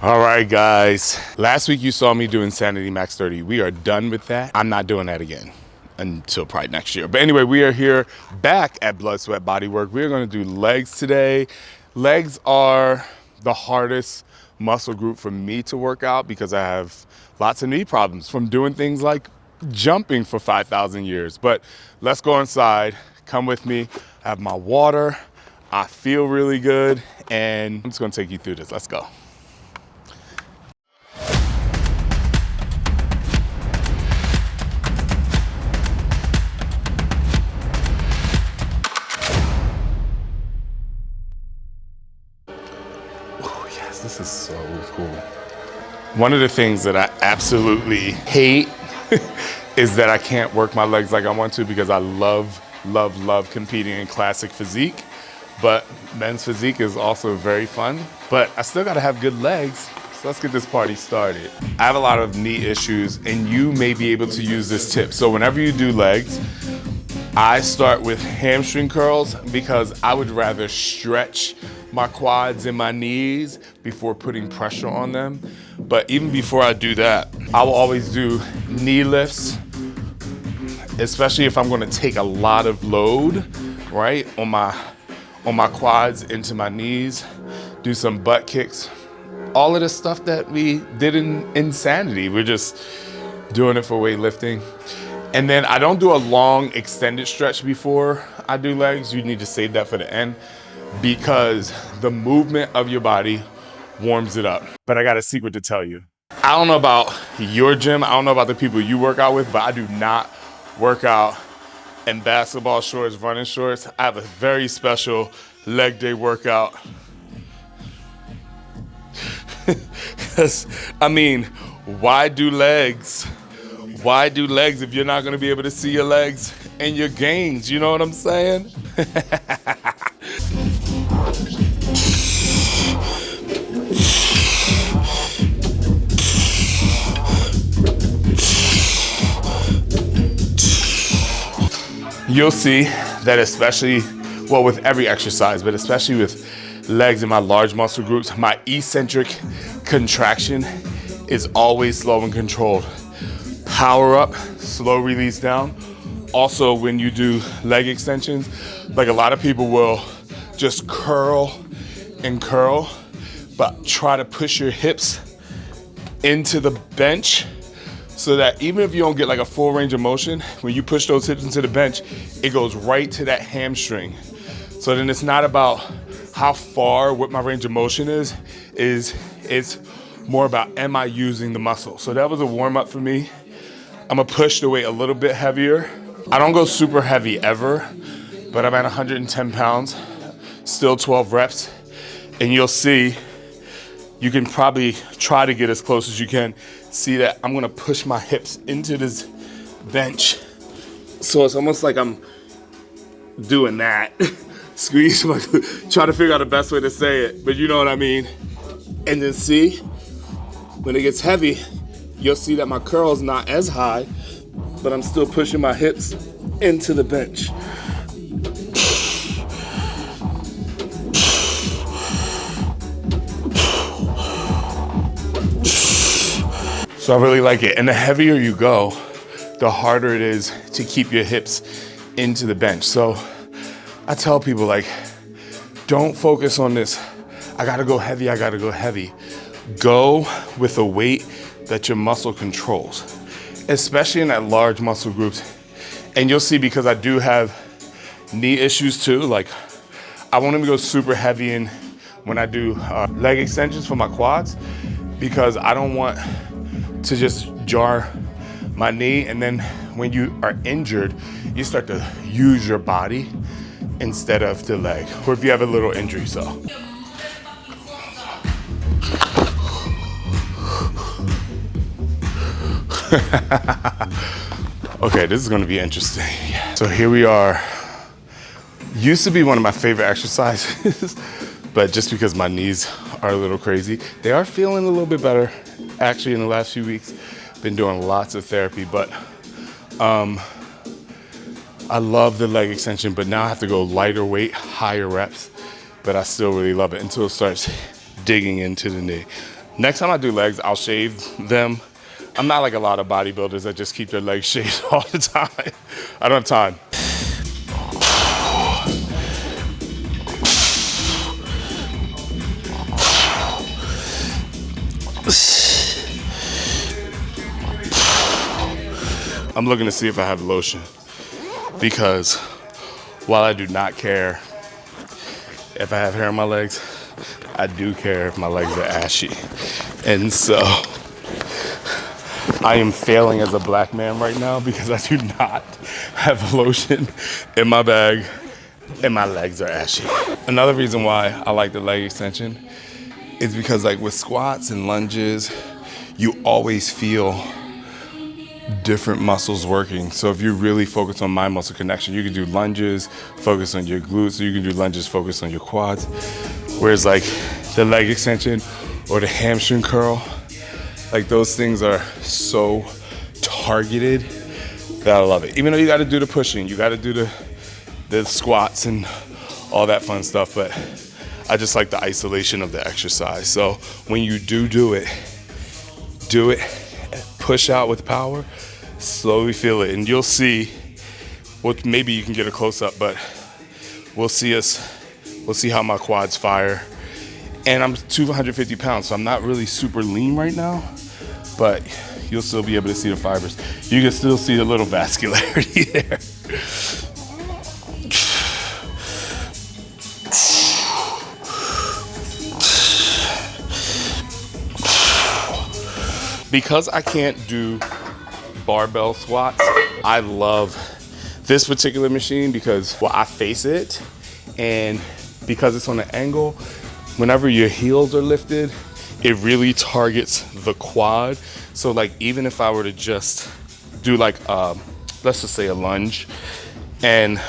All right, guys. Last week you saw me do Insanity Max 30. We are done with that. I'm not doing that again until probably next year. But anyway, we are here back at Blood, Sweat, Bodywork. We're going to do legs today. Legs are the hardest muscle group for me to work out because I have lots of knee problems from doing things like jumping for 5,000 years. But let's go inside. Come with me. I have my water. I feel really good. And I'm just going to take you through this. Let's go. This is so cool. One of the things that I absolutely hate is that I can't work my legs like I want to because I love competing in classic physique. But men's physique is also very fun. But I still gotta have good legs. So let's get this party started. I have a lot of knee issues and you may be able to use this tip. So whenever you do legs, I start with hamstring curls because I would rather stretch my quads and my knees before putting pressure on them. But even before I do that, I will always do knee lifts, especially if I'm gonna take a lot of load, right, on my quads into my knees, do some butt kicks. All of the stuff that we did in Insanity, we're just doing it for weightlifting. And then I don't do a long extended stretch before I do legs. You need to save that for the end because the movement of your body warms it up. But I got a secret to tell you. I don't know about your gym. I don't know about the people you work out with, but I do not work out in basketball shorts, running shorts. I have a very special leg day workout. I mean, why do legs? Why do legs if you're not gonna be able to see your legs and your gains? You know what I'm saying? You'll see that especially, well, with every exercise, but especially with legs and my large muscle groups, my eccentric contraction is always slow and controlled. Power up, slow release down. Also, when you do leg extensions, like a lot of people will just curl and curl, but try to push your hips into the bench so that even if you don't get like a full range of motion, when you push those hips into the bench, it goes right to that hamstring. So then it's not about how far, what my range of motion is it's more about, am I using the muscle? So that was a warm up for me. I'm gonna push the weight a little bit heavier. I don't go super heavy ever, but I'm at 110 pounds, still 12 reps. And you'll see, you can probably try to get as close as you can. See that I'm gonna push my hips into this bench. So it's almost like I'm doing that. Squeeze, try to figure out the best way to say it, but you know what I mean. And then see, when it gets heavy, you'll see that my curl's not as high, but I'm still pushing my hips into the bench. So I really like it. And the heavier you go, the harder it is to keep your hips into the bench. So I tell people, like, don't focus on this, I gotta go heavy, I gotta go heavy. Go with a weight that your muscle controls, especially in that large muscle groups. And you'll see, because I do have knee issues too, like I want to go super heavy in when I do leg extensions for my quads, because I don't want to just jar my knee, and then when you are injured, you start to use your body instead of the leg, or if you have a little injury. So okay, this is gonna be interesting. So here we are. Used to be one of my favorite exercises, but just because my knees are a little crazy, they are feeling a little bit better actually in the last few weeks. Been doing lots of therapy, but I love the leg extension, but now I have to go lighter weight, higher reps, but I still really love it until it starts digging into the knee. Next time I do legs, I'll shave them. I'm not like a lot of bodybuilders that just keep their legs shaved all the time. I don't have time. I'm looking to see if I have lotion, because while I do not care if I have hair on my legs, I do care if my legs are ashy. And so I am failing as a black man right now because I do not have lotion in my bag and my legs are ashy. Another reason why I like the leg extension is because, like, with squats and lunges, you always feel different muscles working. So if you really focus on mind muscle connection, you can do lunges, focus on your glutes, or you can do lunges, focus on your quads. Whereas like the leg extension or the hamstring curl, like those things are so targeted that I love it. Even though you got to do the pushing, you got to do the squats and all that fun stuff, but I just like the isolation of the exercise. So when you do it, push out with power, slowly feel it, and you'll see what, maybe you can get a close up, but we'll see how my quads fire. And I'm 250 pounds, so I'm not really super lean right now, but you'll still be able to see the fibers. You can still see a little vascularity there. Because I can't do barbell squats, I love this particular machine because, well, I face it, and because it's on an angle, whenever your heels are lifted, it really targets the quad. So like, even if I were to just do like, let's just say a lunge, and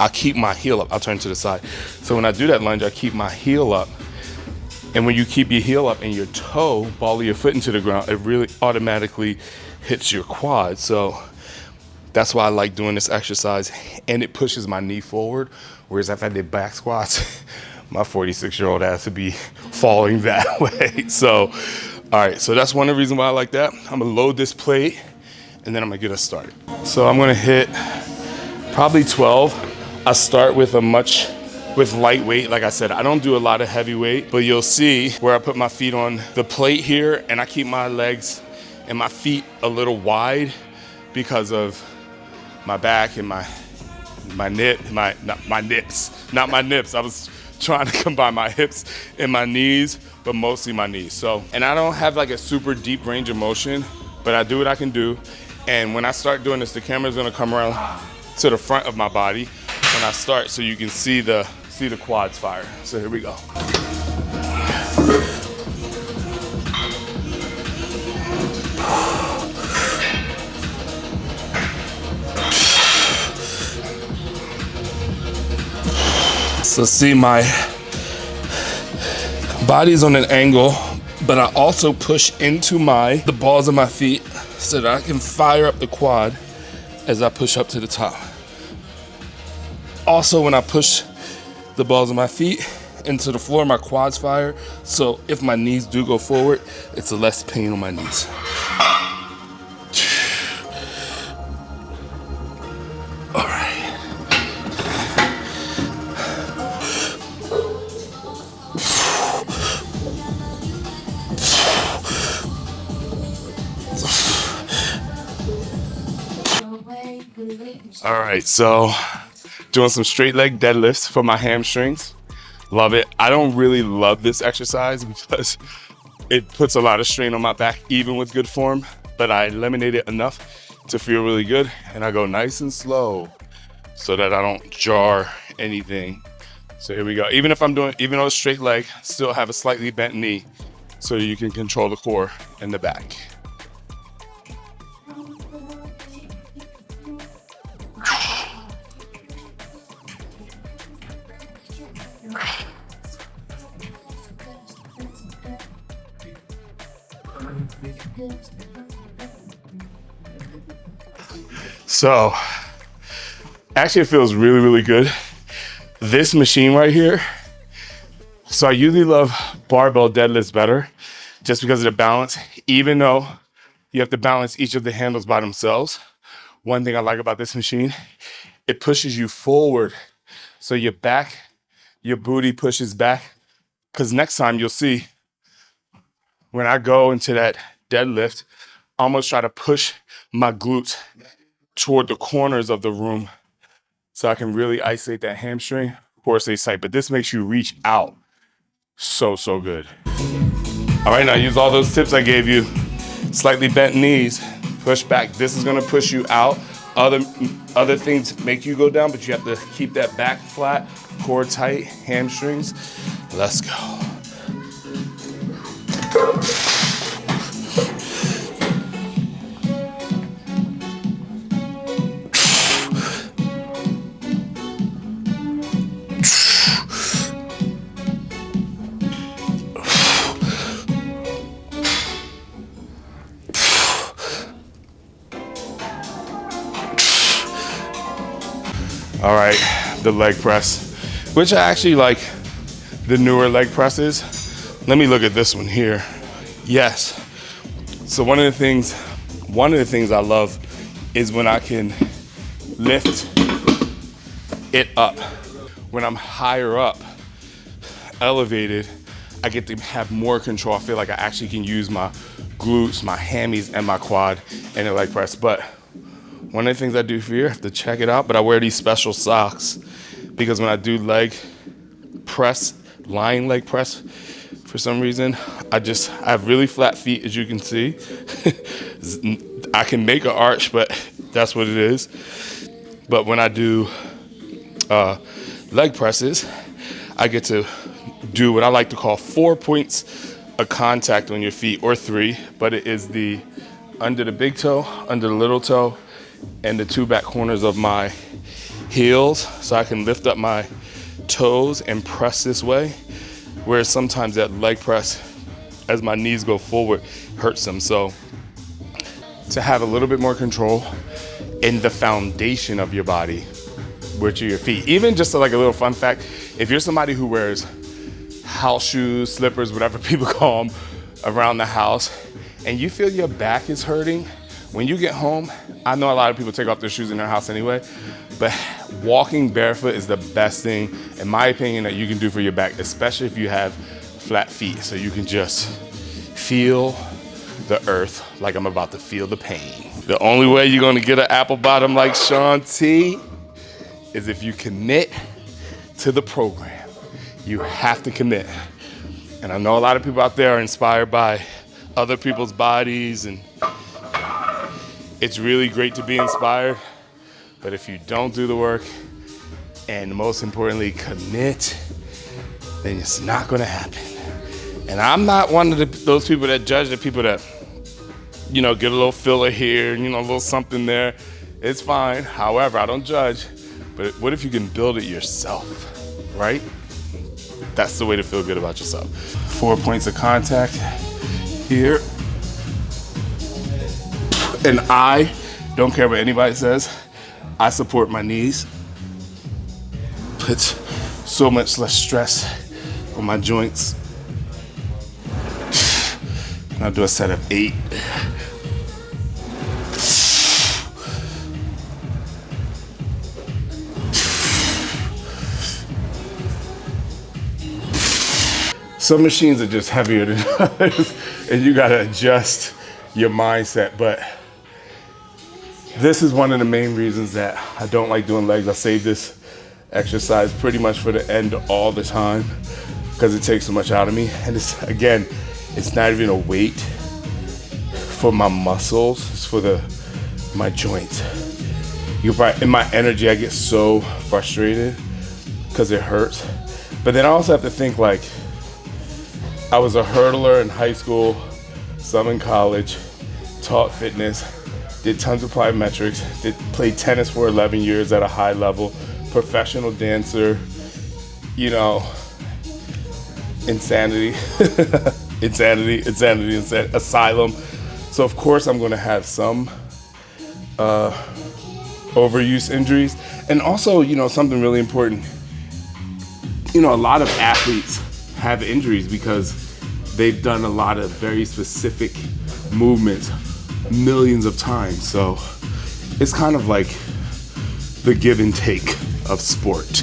I'll keep my heel up, I'll turn to the side. So when I do that lunge, I keep my heel up. And when you keep your heel up and your toe, ball of your foot into the ground, it really automatically hits your quad. So that's why I like doing this exercise, and it pushes my knee forward. Whereas if I did back squats, my 46-year-old ass would be falling that way. So, all right, so that's one of the reasons why I like that. I'm gonna load this plate and then I'm gonna get us started. So I'm gonna hit probably 12. I start with with lightweight. Like I said, I don't do a lot of heavy weight, but you'll see where I put my feet on the plate here, and I keep my legs and my feet a little wide because of my back and my nips. Not my nips. I was trying to combine my hips and my knees, but mostly my knees. So, and I don't have like a super deep range of motion, but I do what I can do. And when I start doing this, the camera's gonna come around to the front of my body when I start, so you can see the quads fire. So here we go. So see, my body's on an angle, but I also push into the balls of my feet so that I can fire up the quad as I push up to the top. Also, when I push the balls of my feet into the floor, my quads fire. So if my knees do go forward, it's less pain on my knees. All right. All right, so doing some straight leg deadlifts for my hamstrings. Love it. I don't really love this exercise because it puts a lot of strain on my back, even with good form, but I eliminate it enough to feel really good. And I go nice and slow so that I don't jar anything. So here we go. Even though it's straight leg, still have a slightly bent knee so you can control the core and the back. So actually it feels really, really good. This machine right here. So I usually love barbell deadlifts better just because of the balance. Even though you have to balance each of the handles by themselves, one thing I like about this machine, it pushes you forward. So your back, your booty pushes back. Because next time you'll see, when I go into that deadlift, I almost try to push my glutes toward the corners of the room so I can really isolate that hamstring. Of course, they tight, but this makes you reach out. So good. All right, now use all those tips I gave you. Slightly bent knees, push back. This is gonna push you out. Other things make you go down, but you have to keep that back flat, core tight, hamstrings. Let's go. All right, the leg press, which I actually like the newer leg presses. Let me look at this one here. Yes. So one of the things I love is when I can lift it up. When I'm higher up, elevated, I get to have more control. I feel like I actually can use my glutes, my hammies, and my quad in a leg press. But one of the things I do here, I have to check it out, but I wear these special socks because when I do leg press, lying leg press, for some reason, I have really flat feet, as you can see. I can make an arch, but that's what it is. But when I do leg presses, I get to do what I like to call 4 points of contact on your feet, or 3, but it is the under the big toe, under the little toe, and the 2 back corners of my heels, so I can lift up my toes and press this way, whereas sometimes that leg press, as my knees go forward, hurts them. So to have a little bit more control in the foundation of your body, which are your feet. Even just like a little fun fact, if you're somebody who wears house shoes, slippers, whatever people call them, around the house, and you feel your back is hurting, when you get home, I know a lot of people take off their shoes in their house anyway, but walking barefoot is the best thing, in my opinion, that you can do for your back, especially if you have flat feet, so you can just feel the earth like I'm about to feel the pain. The only way you're gonna get an apple bottom like Shaun T is if you commit to the program. You have to commit. And I know a lot of people out there are inspired by other people's bodies, and it's really great to be inspired, but if you don't do the work, and most importantly, commit, then it's not gonna happen. And I'm not one of those people that judge the people that, get a little filler here, and a little something there. It's fine. However, I don't judge, but what if you can build it yourself, right? That's the way to feel good about yourself. 4 points of contact here. And I don't care what anybody says. I support my knees. Puts so much less stress on my joints. And I'll do a set of 8. Some machines are just heavier than others, and you gotta adjust your mindset, but this is one of the main reasons that I don't like doing legs. I save this exercise pretty much for the end all the time because it takes so much out of me. And it's not even a weight for my muscles, it's for my joints. In my energy, I get so frustrated because it hurts. But then I also have to think, like, I was a hurdler in high school, some in college, taught fitness, did tons of plyometrics, played tennis for 11 years at a high level, professional dancer, insanity, asylum. So of course I'm gonna have some overuse injuries. And also, something really important, a lot of athletes have injuries because they've done a lot of very specific movements millions of times. So it's kind of like the give and take of sport.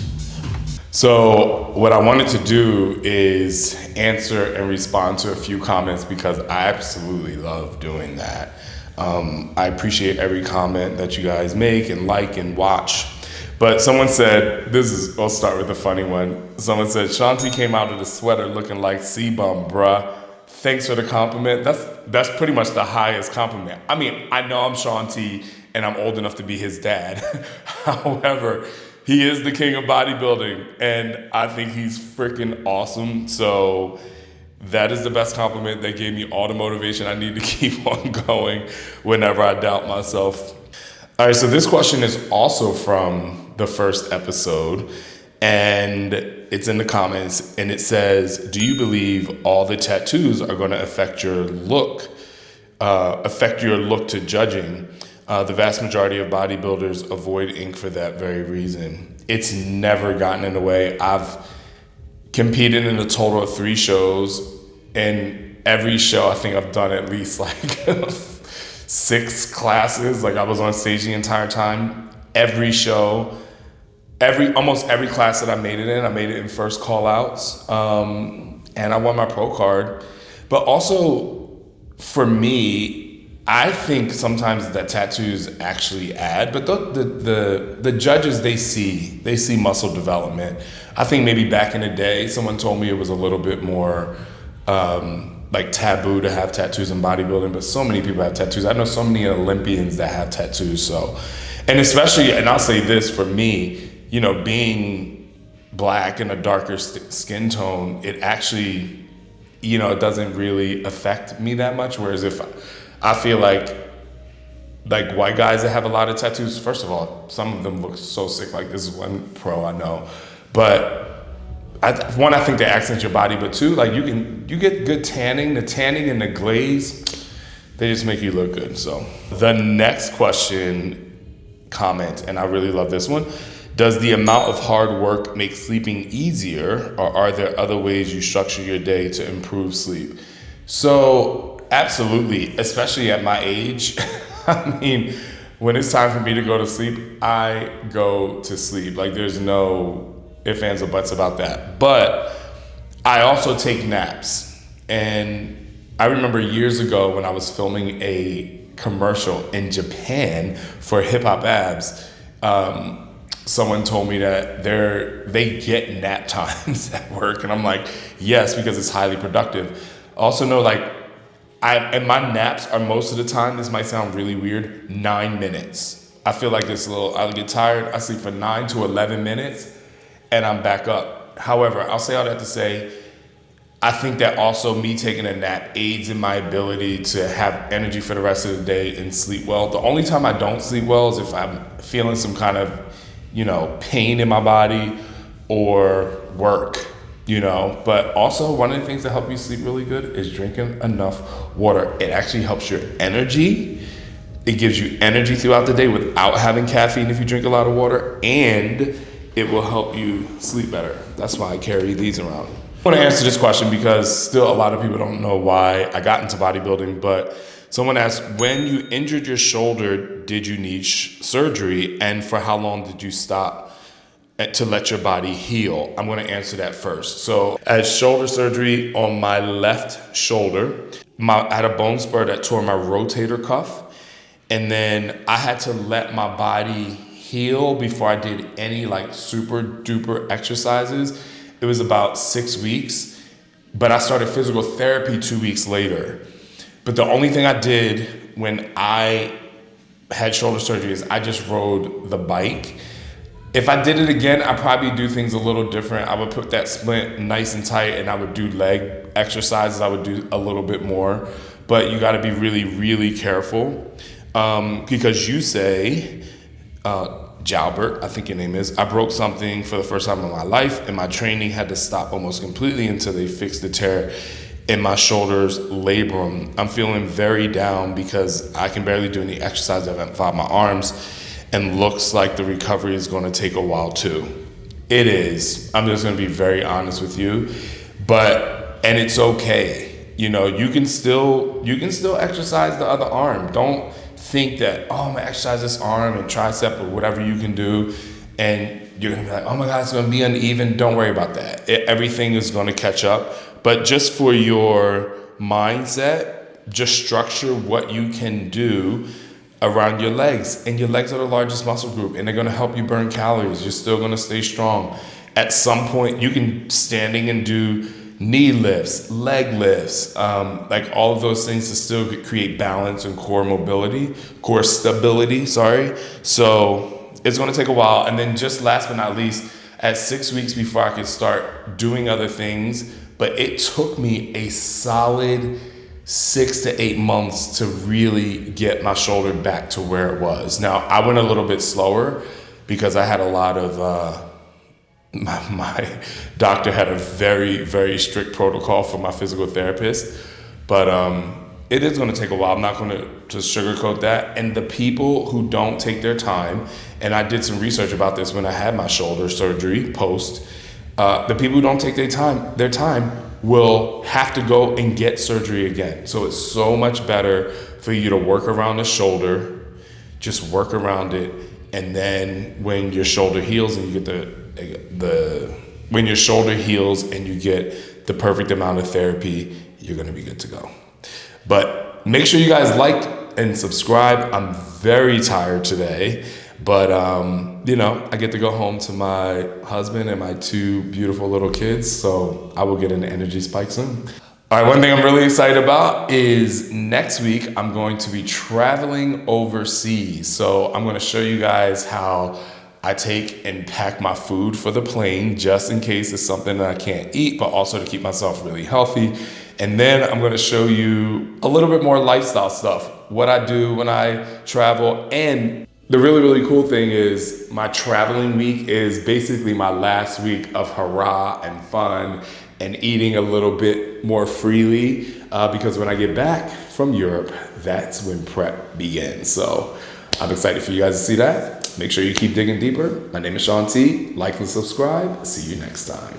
So what I wanted to do is answer and respond to a few comments because I absolutely love doing that. I appreciate every comment that you guys make and like and watch. But someone said, I'll start with a funny one. Someone said, Shaun T came out of the sweater looking like C-Bum, bruh. Thanks for the compliment. That's pretty much the highest compliment. I mean, I know I'm Shaun T and I'm old enough to be his dad. However, he is the king of bodybuilding and I think he's freaking awesome. So that is the best compliment that gave me all the motivation I need to keep on going whenever I doubt myself. All right, so this question is also from the first episode, and it's in the comments, and it says, do you believe all the tattoos are going to affect your look to judging? The vast majority of bodybuilders avoid ink for that very reason. It's never gotten in the way. I've competed in a total of 3 shows, and every show I think I've done at least like 6 classes. Like I was on stage the entire time. Every show, almost every class that I made it in first call outs. And I won my pro card. But also for me, I think sometimes that tattoos actually add, but the judges, they see muscle development. I think maybe back in the day, someone told me it was a little bit more like taboo to have tattoos in bodybuilding, but so many people have tattoos. I know so many Olympians that have tattoos. So, and especially, and I'll say this for me, you know, being black and a darker skin tone, it actually, you know, it doesn't really affect me that much. Whereas if I feel like white guys that have a lot of tattoos, first of all, some of them look so sick. Like this is one pro I know, but I think they accent your body, but 2, like you get good tanning. The tanning and the glaze, they just make you look good. So the next comment, and I really love this one. Does the amount of hard work make sleeping easier, or are there other ways you structure your day to improve sleep? So absolutely, especially at my age. I mean, when it's time for me to go to sleep, I go to sleep. Like there's no ifs, ands, or buts about that. But I also take naps. And I remember years ago when I was filming a commercial in Japan for Hip Hop Abs, someone told me that they get nap times at work. And I'm like, yes, because it's highly productive. Also know and my naps are most of the time, this might sound really weird, 9 minutes. I feel like I get tired, I sleep for 9 to 11 minutes, and I'm back up. However, I'll say all that to say, I think that also me taking a nap aids in my ability to have energy for the rest of the day and sleep well. The only time I don't sleep well is if I'm feeling some kind of, you know, pain in my body or work, you know. But also one of the things that help you sleep really good is drinking enough water. It actually helps your energy. It gives you energy throughout the day without having caffeine if you drink a lot of water, and it will help you sleep better. That's why I carry these around. I want to answer this question because still a lot of people don't know why I got into bodybuilding, but someone asked, when you injured your shoulder, did you need surgery, and for how long did you stop to let your body heal? I'm going to answer that first. So I had shoulder surgery on my left shoulder. I had a bone spur that tore my rotator cuff, and then I had to let my body heal before I did any like super duper exercises. It was about 6 weeks, but I started physical therapy 2 weeks later. But the only thing I did when I had shoulder surgery is I just rode the bike. If I did it again, I'd probably do things a little different. I would put that splint nice and tight, and I would do leg exercises. I would do a little bit more, but you gotta be really, really careful because you say, Jalbert, I think your name is, I broke something for the first time in my life, and my training had to stop almost completely until they fixed the tear in my shoulders labrum. I'm feeling very down because I can barely do any exercise. I haven't involved my arms, and looks like the recovery is going to take a while too. It is. I'm just going to be very honest with you, and it's okay. You know, you can still exercise the other arm. Don't think that, oh, I'm gonna exercise this arm and tricep or whatever you can do, and you're gonna be like, oh my God, it's gonna be uneven. Don't worry about that. Everything is gonna catch up. But just for your mindset, just structure what you can do around your legs. And your legs are the largest muscle group, and they're gonna help you burn calories. You're still gonna stay strong. At some point, you can standing and do knee lifts, leg lifts, like all of those things to still create balance and core stability, sorry. So it's gonna take a while. And then just last but not least, at 6 weeks before I could start doing other things, but it took me a solid 6 to 8 months to really get my shoulder back to where it was. Now, I went a little bit slower because I had a lot of, my doctor had a very, very strict protocol for my physical therapist, but it is going to take a while. I'm not going to sugarcoat that. And the people who don't take their time, and I did some research about this when I had my shoulder surgery post, the people who don't take their time will have to go and get surgery again. So it's so much better for you to work around the shoulder, just work around it, and then when your shoulder heals and you get when your shoulder heals and you get the perfect amount of therapy, you're gonna be good to go. But make sure you guys like and subscribe. I'm very tired today, but you know, I get to go home to my husband and my 2 beautiful little kids, so I will get an energy spike soon. All right, one thing I'm really excited about is next week I'm going to be traveling overseas. So I'm gonna show you guys how I take and pack my food for the plane just in case it's something that I can't eat, but also to keep myself really healthy. And then I'm gonna show you a little bit more lifestyle stuff, what I do when I travel. And the really, really cool thing is my traveling week is basically my last week of hurrah and fun and eating a little bit more freely because when I get back from Europe, that's when prep begins. So I'm excited for you guys to see that. Make sure you keep digging deeper. My name is Shaun T. Like and subscribe. See you next time.